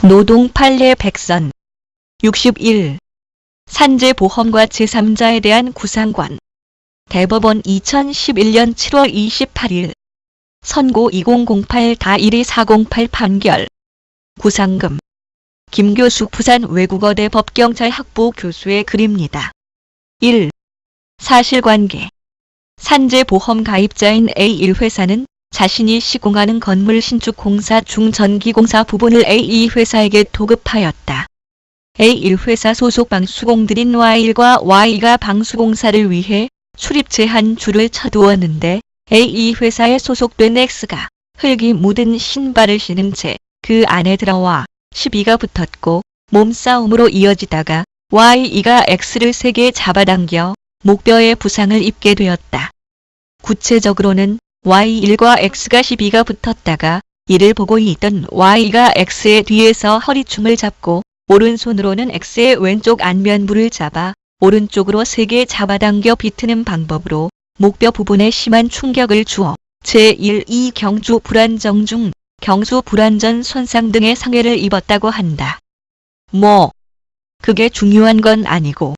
노동판례 백선 61. 산재보험과 제3자에 대한 구상권. 대법원 2011년 7월 28일 선고 2008-12408 판결. 구상금. 김교수 부산 외국어대 법경찰 학부 교수의 글입니다. 1. 사실관계. 산재보험 가입자인 A1회사는 자신이 시공하는 건물 신축공사 중 전기공사 부분을 A2회사에게 도급하였다. A1회사 소속 방수공들인 Y1과 Y가 방수공사를 위해 수립 제한 줄을 쳐두었는데 A2회사에 소속된 X가 흙이 묻은 신발을 신은 채 그 안에 들어와 시비가 붙었고 몸싸움으로 이어지다가 Y2가 X를 세게 잡아당겨 목뼈에 부상을 입게 되었다. 구체적으로는 Y1과 X가 시비가 붙었다가 이를 보고 있던 Y가 X의 뒤에서 허리춤을 잡고 오른손으로는 X의 왼쪽 안면부를 잡아 오른쪽으로 세게 잡아당겨 비트는 방법으로 목뼈 부분에 심한 충격을 주어 제1, 2 경주 불안정 중 경수 불안전 손상 등의 상해를 입었다고 한다. 그게 중요한 건 아니고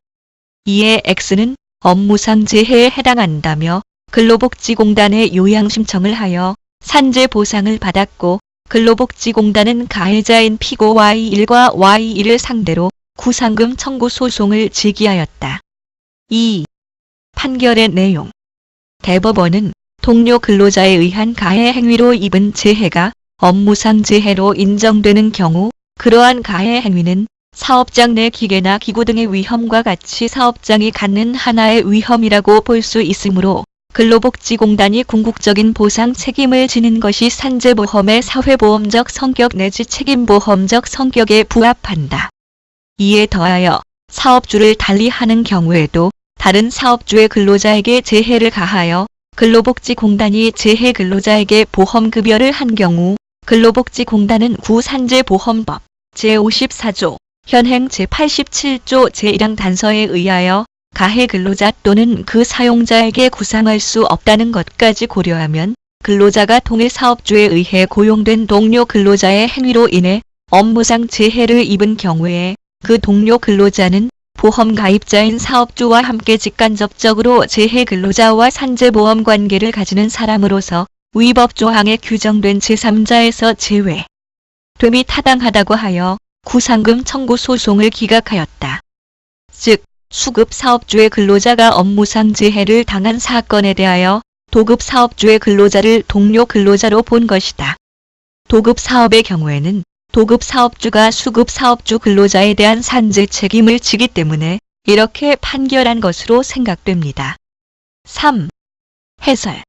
이에 X는 업무상 재해에 해당한다며 근로복지공단에 요양 신청을 하여 산재 보상을 받았고 근로복지공단은 가해자인 피고 Y1과 Y2를 상대로 구상금 청구 소송을 제기하였다. 2. 판결의 내용. 대법원은 동료 근로자에 의한 가해 행위로 입은 재해가 업무상 재해로 인정되는 경우 그러한 가해 행위는 사업장 내 기계나 기구 등의 위험과 같이 사업장이 갖는 하나의 위험이라고 볼 수 있으므로 근로복지공단이 궁극적인 보상 책임을 지는 것이 산재보험의 사회보험적 성격 내지 책임보험적 성격에 부합한다. 이에 더하여 사업주를 달리하는 경우에도 다른 사업주의 근로자에게 재해를 가하여 근로복지공단이 재해 근로자에게 보험급여를 한 경우 근로복지공단은 구산재보험법 제54조 현행 제87조 제1항 단서에 의하여 가해 근로자 또는 그 사용자에게 구상할 수 없다는 것까지 고려하면 근로자가 동일 사업주에 의해 고용된 동료 근로자의 행위로 인해 업무상 재해를 입은 경우에 그 동료 근로자는 보험 가입자인 사업주와 함께 직간접적으로 재해 근로자와 산재보험 관계를 가지는 사람으로서 위법 조항에 규정된 제3자에서 제외됨이 타당하다고 하여 구상금 청구 소송을 기각하였다. 즉, 수급 사업주의 근로자가 업무상 재해를 당한 사건에 대하여 도급 사업주의 근로자를 동료 근로자로 본 것이다. 도급 사업의 경우에는 도급 사업주가 수급 사업주 근로자에 대한 산재 책임을 지기 때문에 이렇게 판결한 것으로 생각됩니다. 3. 해설.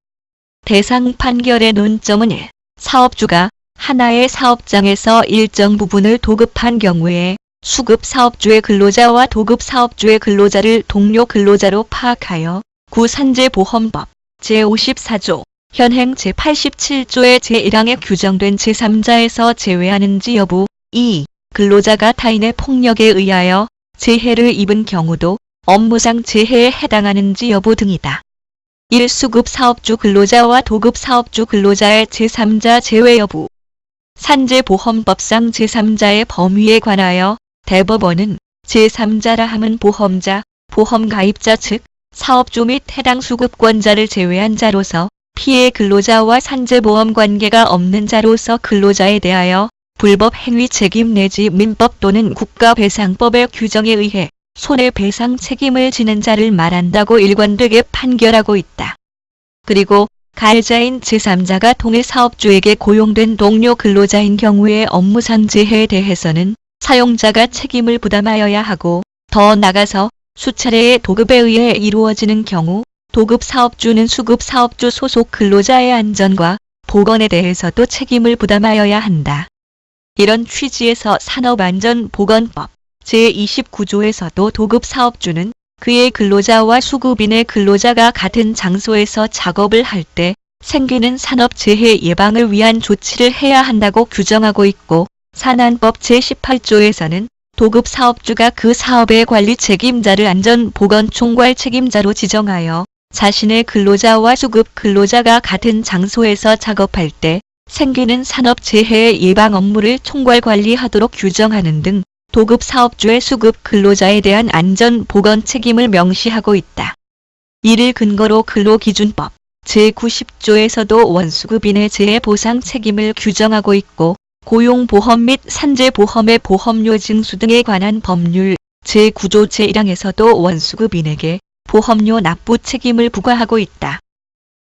대상 판결의 논점은 1. 사업주가 하나의 사업장에서 일정 부분을 도급한 경우에 수급 사업주의 근로자와 도급 사업주의 근로자를 동료 근로자로 파악하여 구산재보험법 제54조 현행 제87조의 제1항에 규정된 제3자에서 제외하는지 여부. 2. 근로자가 타인의 폭력에 의하여 재해를 입은 경우도 업무상 재해에 해당하는지 여부 등이다. 1. 수급 사업주 근로자와 도급 사업주 근로자의 제3자 제외 여부. 산재보험법상 제3자의 범위에 관하여 대법원은 제3자라 함은 보험자, 보험가입자 즉 사업주 및 해당 수급권자를 제외한 자로서 피해 근로자와 산재보험 관계가 없는 자로서 근로자에 대하여 불법 행위 책임 내지 민법 또는 국가배상법의 규정에 의해 손해배상 책임을 지는 자를 말한다고 일관되게 판결하고 있다. 그리고 가해자인 제3자가 동일 사업주에게 고용된 동료 근로자인 경우의 업무상 재해에 대해서는 사용자가 책임을 부담하여야 하고 더 나아가서 수차례의 도급에 의해 이루어지는 경우 도급 사업주는 수급 사업주 소속 근로자의 안전과 보건에 대해서도 책임을 부담하여야 한다. 이런 취지에서 산업안전보건법 제29조에서도 도급 사업주는 그의 근로자와 수급인의 근로자가 같은 장소에서 작업을 할 때 생기는 산업재해 예방을 위한 조치를 해야 한다고 규정하고 있고 산안법 제18조에서는 도급 사업주가 그 사업의 관리 책임자를 안전보건총괄 책임자로 지정하여 자신의 근로자와 수급 근로자가 같은 장소에서 작업할 때 생기는 산업재해 예방 업무를 총괄 관리하도록 규정하는 등 도급 사업주의 수급 근로자에 대한 안전 보건 책임을 명시하고 있다. 이를 근거로 근로기준법 제90조에서도 원수급인의 재해 보상 책임을 규정하고 있고, 고용보험 및 산재보험의 보험료 징수 등에 관한 법률 제9조 제1항에서도 원수급인에게 보험료 납부 책임을 부과하고 있다.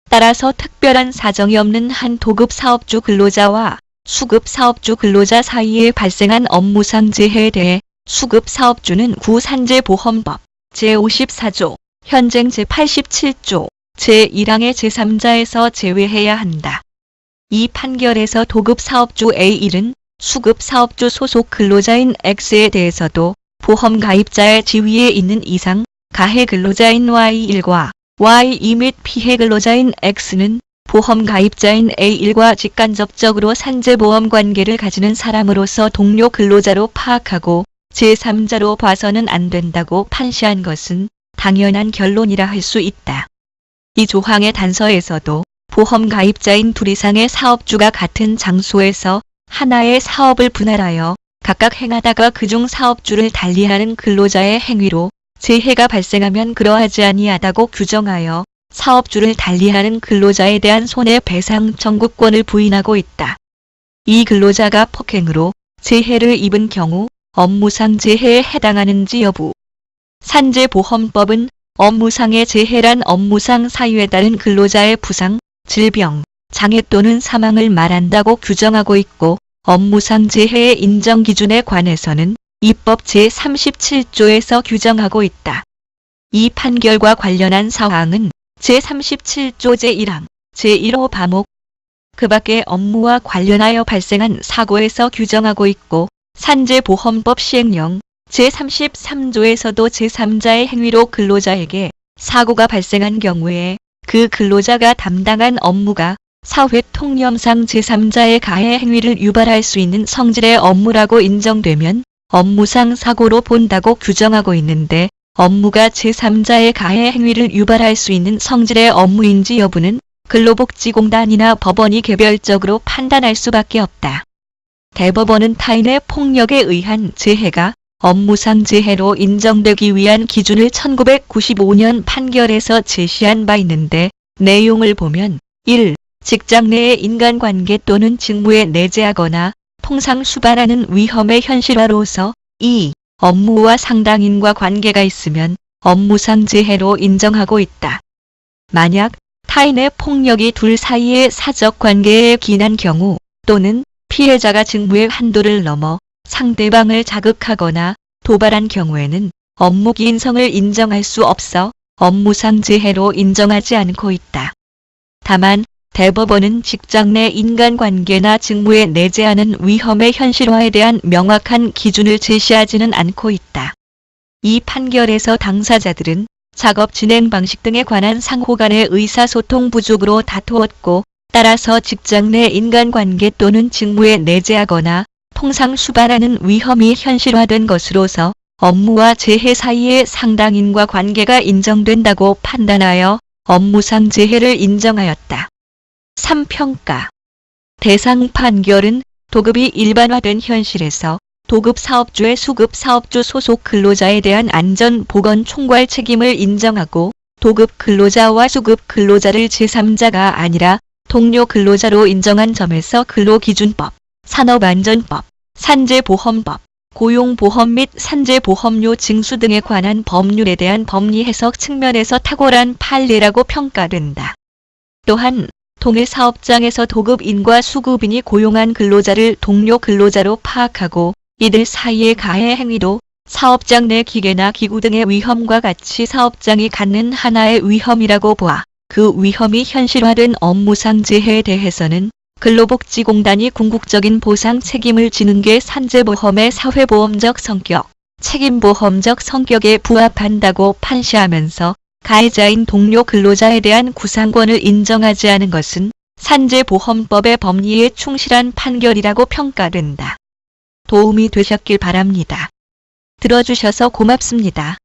따라서 특별한 사정이 없는 한 도급 사업주 근로자와 수급 사업주 근로자 사이에 발생한 업무상 재해에 대해 수급 사업주는 구산재보험법 제54조, 현행 제87조, 제1항의 제3자에서 제외해야 한다. 이 판결에서 도급 사업주 A1은 수급 사업주 소속 근로자인 X에 대해서도 보험 가입자의 지위에 있는 이상 가해 근로자인 Y1과 Y2 및 피해 근로자인 X는 보험 가입자인 A1과 직간접적으로 산재보험 관계를 가지는 사람으로서 동료 근로자로 파악하고 제3자로 봐서는 안 된다고 판시한 것은 당연한 결론이라 할 수 있다. 이 조항의 단서에서도 보험 가입자인 둘 이상의 사업주가 같은 장소에서 하나의 사업을 분할하여 각각 행하다가 그중 사업주를 달리하는 근로자의 행위로 재해가 발생하면 그러하지 아니하다고 규정하여 사업주를 달리하는 근로자에 대한 손해배상 청구권을 부인하고 있다. 이 근로자가 폭행으로 재해를 입은 경우 업무상 재해에 해당하는지 여부. 산재보험법은 업무상의 재해란 업무상 사유에 따른 근로자의 부상, 질병, 장애 또는 사망을 말한다고 규정하고 있고, 업무상 재해의 인정 기준에 관해서는 입법 제37조에서 규정하고 있다. 이 판결과 관련한 사항은 제37조 제1항, 제1호 바목, 그 밖에 업무와 관련하여 발생한 사고에서 규정하고 있고, 산재보험법 시행령 제33조에서도 제3자의 행위로 근로자에게 사고가 발생한 경우에 그 근로자가 담당한 업무가 사회통념상 제3자의 가해 행위를 유발할 수 있는 성질의 업무라고 인정되면 업무상 사고로 본다고 규정하고 있는데, 업무가 제3자의 가해 행위를 유발할 수 있는 성질의 업무인지 여부는 근로복지공단이나 법원이 개별적으로 판단할 수밖에 없다. 대법원은 타인의 폭력에 의한 재해가 업무상 재해로 인정되기 위한 기준을 1995년 판결에서 제시한 바 있는데, 내용을 보면 1. 직장 내의 인간관계 또는 직무에 내재하거나 통상 수반하는 위험의 현실화로서 2. 업무와 상당인과 관계가 있으면 업무상 재해로 인정하고 있다. 만약 타인의 폭력이 둘 사이의 사적 관계에 기인한 경우 또는 피해자가 직무의 한도를 넘어 상대방을 자극하거나 도발한 경우에는 업무 기인성을 인정할 수 없어 업무상 재해로 인정하지 않고 있다. 다만 대법원은 직장 내 인간관계나 직무에 내재하는 위험의 현실화에 대한 명확한 기준을 제시하지는 않고 있다. 이 판결에서 당사자들은 작업 진행 방식 등에 관한 상호 간의 의사소통 부족으로 다투었고, 따라서 직장 내 인간관계 또는 직무에 내재하거나 통상 수반하는 위험이 현실화된 것으로서 업무와 재해 사이의 상당인과 관계가 인정된다고 판단하여 업무상 재해를 인정하였다. 3평가. 대상 판결은 도급이 일반화된 현실에서 도급 사업주의 수급 사업주 소속 근로자에 대한 안전 보건 총괄 책임을 인정하고, 도급 근로자와 수급 근로자를 제3자가 아니라 동료 근로자로 인정한 점에서 근로기준법, 산업안전법, 산재보험법, 고용보험 및 산재보험료 징수 등에 관한 법률에 대한 법리 해석 측면에서 탁월한 판례라고 평가된다. 또한 동일 사업장에서 도급인과 수급인이 고용한 근로자를 동료 근로자로 파악하고 이들 사이의 가해 행위도 사업장 내 기계나 기구 등의 위험과 같이 사업장이 갖는 하나의 위험이라고 보아 그 위험이 현실화된 업무상 재해에 대해서는 근로복지공단이 궁극적인 보상 책임을 지는 게 산재보험의 사회보험적 성격, 책임보험적 성격에 부합한다고 판시하면서 가해자인 동료 근로자에 대한 구상권을 인정하지 않은 것은 산재보험법의 법리에 충실한 판결이라고 평가된다. 도움이 되셨길 바랍니다. 들어주셔서 고맙습니다.